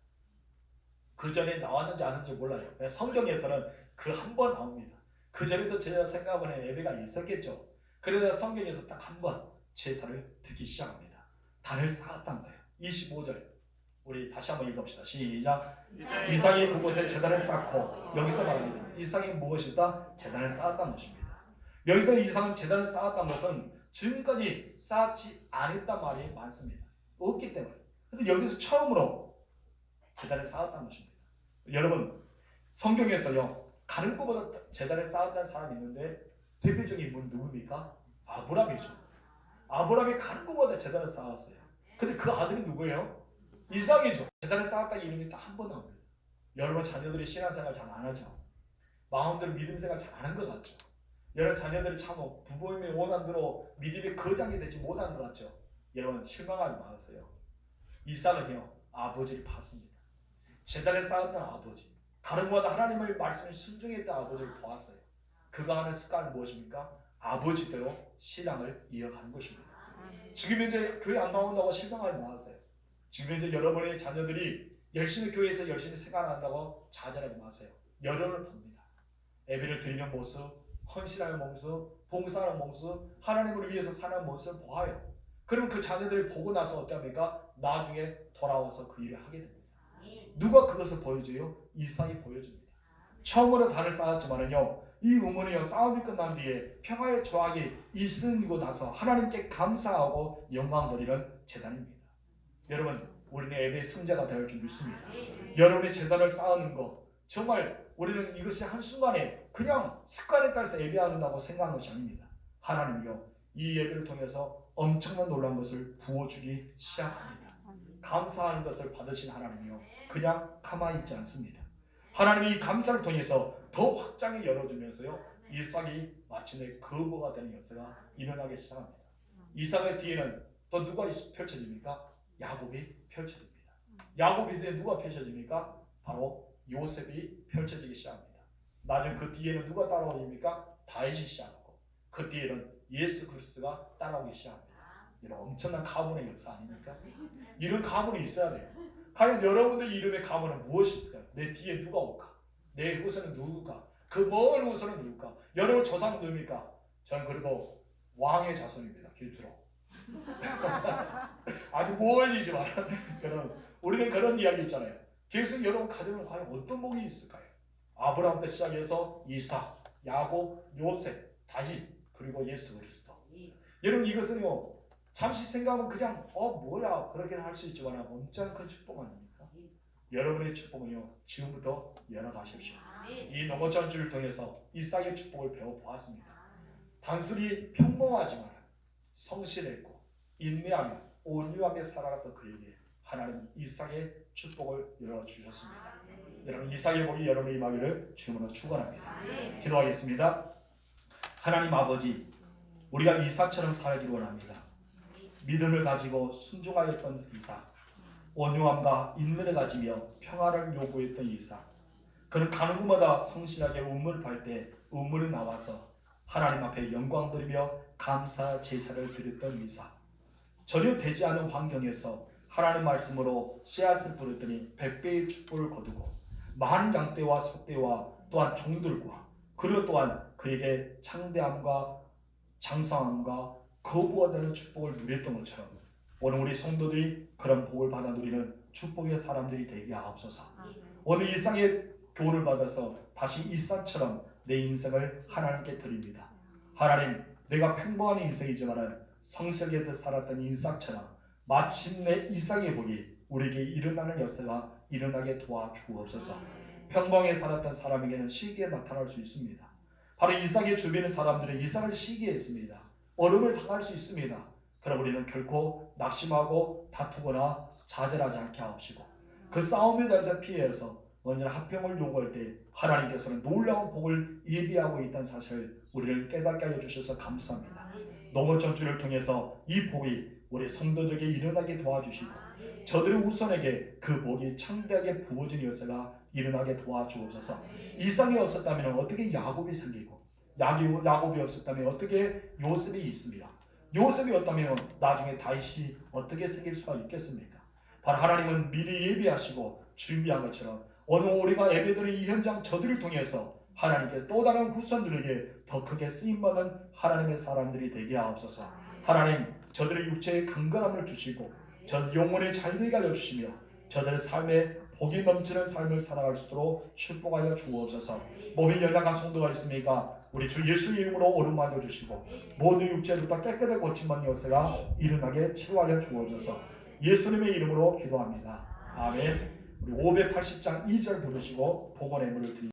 그 전에 나왔는지 안 했는지 몰라요. 성경에서는 그 한 번 나옵니다. 그 전에도 제가 생각하면 예배가 있었겠죠. 그러다 성경에서 딱 한 번 제사를 드리기 시작합니다. 단을 쌓았단 거예요. 25절 우리 다시 한번 읽읍시다. 시작. 이삭이 그곳에 제단을 쌓고, 여기서 말합니다. 이삭이 무엇이다? 제단을 쌓았다는 것입니다. 여기서 이삭은 제단을 쌓았다는 것은 지금까지 쌓지 않았단 말이 많습니다. 없기 때문에. 그래서 여기서 처음으로 제단을 쌓았다는 것입니다. 여러분, 성경에서요, 가는 것보다 제단을 쌓았다는 사람이 있는데 대표적인 인물은 누굽니까? 아브라함이죠. 아브라함이 가는 것보다 제단을 쌓았어요. 근데 그 아들이 누구예요? 이삭이죠. 제단을 쌓았다는 이름이 딱 한 번 나옵니다. 여러분 자녀들이 신앙생활 잘 안 하죠. 마음대로 믿음생활 잘 안 하는 것 같죠. 여러분 자녀들이 참 부모님의 원한대로 믿음의 거장이 되지 못하는 것 같죠. 여러분 실망하지 마세요. 이삭은요 아버지를 봤습니다. 제단에 쌓았던 아버지, 가는 곳마다 하나님의 말씀을 순종했던 아버지를 보았어요. 그가 하는 습관은 무엇입니까? 아버지대로 신앙을 이어가는 것입니다. 지금 현재 교회 안 나온다고 실망하지 마세요. 지금 현재 여러분의 자녀들이 열심히 교회에서 열심히 생활한다고 좌절하지 마세요. 여론을 봅니다. 예배를 드리는 모습, 헌신하는 모습, 봉사하는 모습, 하나님을 위해서 사는 모습을 보아요. 그러면 그 자녀들을 보고 나서 어떻습니까? 나중에 돌아와서 그 일을 하게 됩니다. 누가 그것을 보여줘요? 이삭이 보여줍니다. 처음으로 단을 쌓았지만은요, 이 우물은요 싸움이 끝난 뒤에 평화의 조항이 있으고 나서 하나님께 감사하고 영광 돌리는 제단입니다. 여러분, 우리는 예배의 승자가 되어 줄 믿습니다. 여러분의 제단을 쌓는 것, 정말 우리는 이것이 한순간에 그냥 습관에 따라서 예배한다고 생각하는 것이 아닙니다. 하나님이요 이 예배를 통해서 엄청난 놀라운 것을 부어주기 시작합니다. 감사하는 것을 받으신 하나님이요 그냥 가만히 있지 않습니다. 하나님이 이 감사를 통해서 더 확장해 열어주면서요 이삭이 마침내 거부가 되는 역사가 일어나기 시작합니다. 이삭의 뒤에는 또 누가 펼쳐집니까? 야곱이 펼쳐집니다. 야곱이 뒤에 누가 펼쳐집니까? 바로 요셉이 펼쳐지기 시작합니다. 나중에 그 뒤에는 누가 따라오십니까? 다윗이 시작하고 그 뒤에는 예수 그리스도가 따라오기 시작합니다. 이런 엄청난 가문의 역사 아닙니까? 이런 가문이 있어야 돼요. 과연 여러분들 이름의 가문은 무엇이 있을까요? 내 뒤에 누가 올까? 내 후손은 누굴까? 그 먼 후손은 누굴까? 여러분 조상은 누굽니까? 저는 그래도 왕의 자손입니다. 길주로. 아주 멀리지만 우리는 그런 이야기 있잖아요. 그래서 여러분 가정은 과연 어떤 복이 있을까요? 아브라함부터 시작해서 이삭, 야곱, 요셉, 다윗, 그리고 예수 그리스도. 여러분 이것은요 잠시 생각하면 그냥 뭐야 그렇게 할 수 있지만 엄청 큰 축복 아닙니까? 여러분의 축복은요 지금부터 열어가십시오. 이 넘어전주를 통해서 이삭의 축복을 배워보았습니다. 단순히 평범하지만 성실했고 인내하며 온유하게 살아갔던 그에게 하나님 이삭의 축복을 열어주셨습니다. 여러분 이삭의 복이 여러분의 임하기를 주님으로 축원합니다. 기도하겠습니다. 하나님 아버지, 우리가 이삭처럼 살기를 원합니다. 믿음을 가지고 순종하였던 이삭, 온유함과 인내를 가지며 평화를 요구했던 이삭, 그는 가는 곳마다 성실하게 우물을 팔 때 우물이 나와서 하나님 앞에 영광 드리며 감사 제사를 드렸던 이삭, 전혀 되지 않은 환경에서 하나님 말씀으로 씨앗을 뿌렸더니 100배의 축복을 거두고 많은 양떼와 소떼와 또한 종들과 그리고 또한 그에게 창대함과 장성함과 거부가 되는 축복을 누렸던 것처럼 오늘 우리 성도들이 그런 복을 받아 누리는 축복의 사람들이 되게 하옵소서. 오늘 이삭의 교훈을 받아서 다시 이삭처럼 내 인생을 하나님께 드립니다. 하나님, 내가 평범한 인생이지만 성실하게 살았던 이삭처럼 마침내 이삭의 복이 우리에게 일어나는 역사가 일어나게 도와주옵소서. 평범하게 살았던 사람에게는 시기에 나타날 수 있습니다. 바로 이삭의 주변의 사람들은 이삭을 시기했습니다. 어려움을 당할 수 있습니다. 그럼 우리는 결코 낙심하고 다투거나 좌절하지 않게 하옵시고 그 싸움의 자리에서 피해서 언제나 화평을 요구할 때 하나님께서는 놀라운 복을 예비하고 있다는 사실을 우리를 깨닫게 하여 주셔서 감사합니다. 농어전주를 통해서 이 복이 우리 성도들에게 일어나게 도와주시고 저들의 후손에게 그 복이 창대하게 부어진 역사가 일어나게 도와주옵소서. 이삭이 없었다면 어떻게 야곱이 생기고 야곱이 없었다면 어떻게 요셉이 있습니다. 요셉이 없다면 나중에 다윗이 어떻게 생길 수가 있겠습니까? 바로 하나님은 미리 예비하시고 준비한 것처럼 오늘 우리가 예배드리는 이 현장 저들을 통해서 하나님께서 또 다른 후손들에게 더 크게 쓰임받는 하나님의 사람들이 되게 하옵소서. 하나님, 저들의 육체의 강건함을 주시고 저 영혼의 잘되게 하여 주시며 저들의 삶에 복이 넘치는 삶을 살아갈 수 있도록 축복하여 주옵소서. 몸에 연약한 성도가 있습니까? 우리 주 예수 이름으로 오른만져 주시고 모든 육체부터 깨끗하게 고침받는 역사가 일어나게 치료하여 주옵소서. 예수님의 이름으로 기도합니다. 아멘. 우리 580장 2절 부르시고 복원의 물을 드립니다.